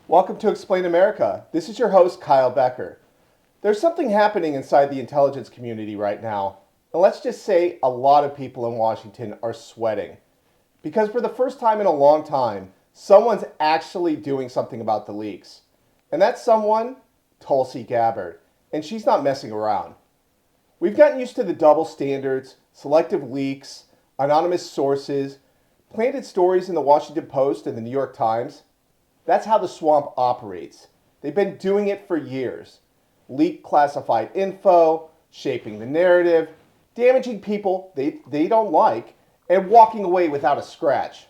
Welcome to Explain America. This is your host, Kyle Becker. There's something happening inside the intelligence community right now. And let's just say a lot of people in Washington are sweating. Because for the first time in a long time, someone's actually doing something about the leaks. And that's someone, Tulsi Gabbard. And she's not messing around. We've gotten used to the double standards, selective leaks, anonymous sources, planted stories in the Washington Post and the New York Times. That's how the swamp operates. They've been doing it for years. Leak classified info, shaping the narrative, damaging people they don't like, and walking away without a scratch.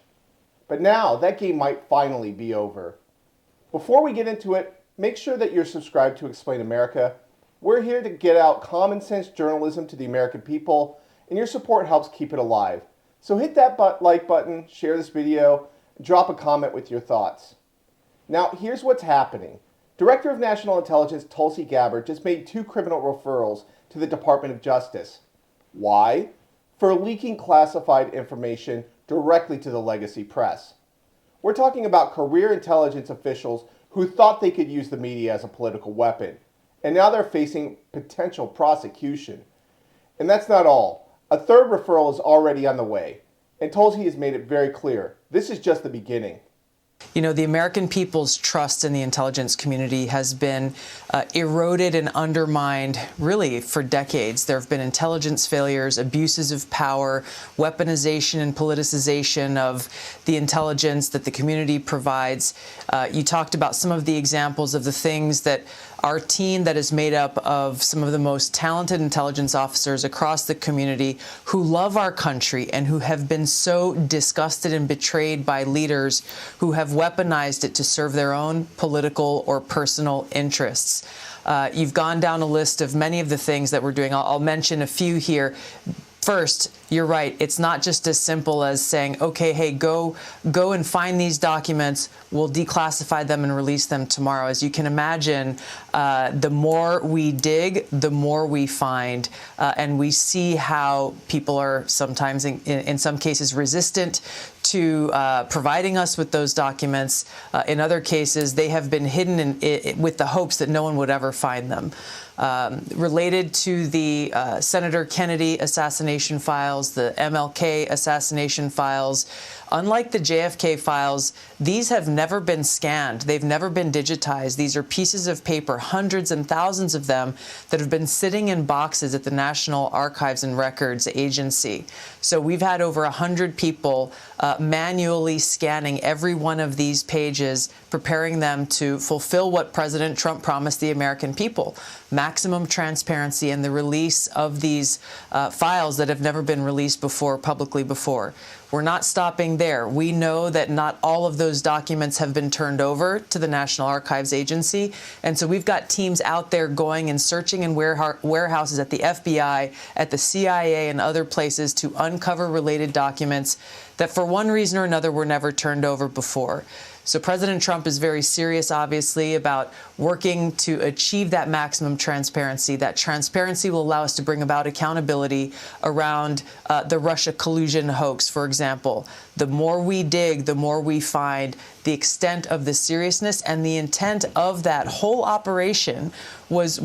But now, that game might finally be over. Before we get into it, make sure that you're subscribed to Explain America. We're here to get out common sense journalism to the American people, and your support helps keep it alive. So hit that like button, share this video, and drop a comment with your thoughts. Now, here's what's happening. Director of National Intelligence Tulsi Gabbard just made 2 criminal referrals to the Department of Justice. Why? For leaking classified information directly to the legacy press. We're talking about career intelligence officials who thought they could use the media as a political weapon, and now they're facing potential prosecution. And that's not all. A 3rd referral is already on the way, and Tulsi has made it very clear. This is just the beginning. You know, the American people's trust in the intelligence community has been eroded and undermined really for decades. There have been intelligence failures, abuses of power, weaponization and politicization of the intelligence that the community provides. You talked about some of the examples of the things that our team that is made up of some of the most talented intelligence officers across the community who love our country and who have been so disgusted and betrayed by leaders who have weaponized it to serve their own political or personal interests. You've gone down a list of many of the things that we're doing. I'll mention a few here. First, you're right. It's not just as simple as saying, okay, hey, go and find these documents. We'll declassify them and release them tomorrow. As you can imagine, the more we dig, the more we find. And we see how people are sometimes, in some cases, resistant to providing us with those documents. In other cases, they have been hidden with the hopes that no one would ever find them. Related to the Senator Kennedy assassination files, the MLK assassination files, unlike the JFK files, these have never been scanned. They've never been digitized. These are pieces of paper, hundreds and thousands of them, that have been sitting in boxes at the National Archives and Records Agency. So we've had over 100 people manually scanning every one of these pages, preparing them to fulfill what President Trump promised the American people: maximum transparency and the release of these files that have never been released publicly before. We're not stopping there. We know that not all of those documents have been turned over to the National Archives Agency. And so we've got teams out there going and searching in warehouses at the FBI, at the CIA, and other places to uncover related documents that for one reason or another were never turned over before. So President Trump is very serious, obviously, about working to achieve that maximum transparency. That transparency will allow us to bring about accountability around the Russia collusion hoax, for example. The more we dig, the more we find. The extent of the seriousness and the intent of that whole operation was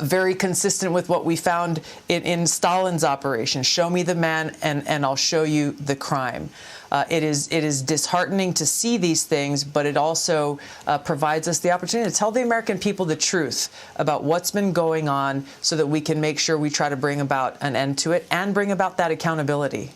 very consistent with what we found in Stalin's operation. Show me the man and I'll show you the crime. It is disheartening to see these things, but it also provides us the opportunity to tell the American people the truth about what's been going on so that we can make sure we try to bring about an end to it and bring about that accountability.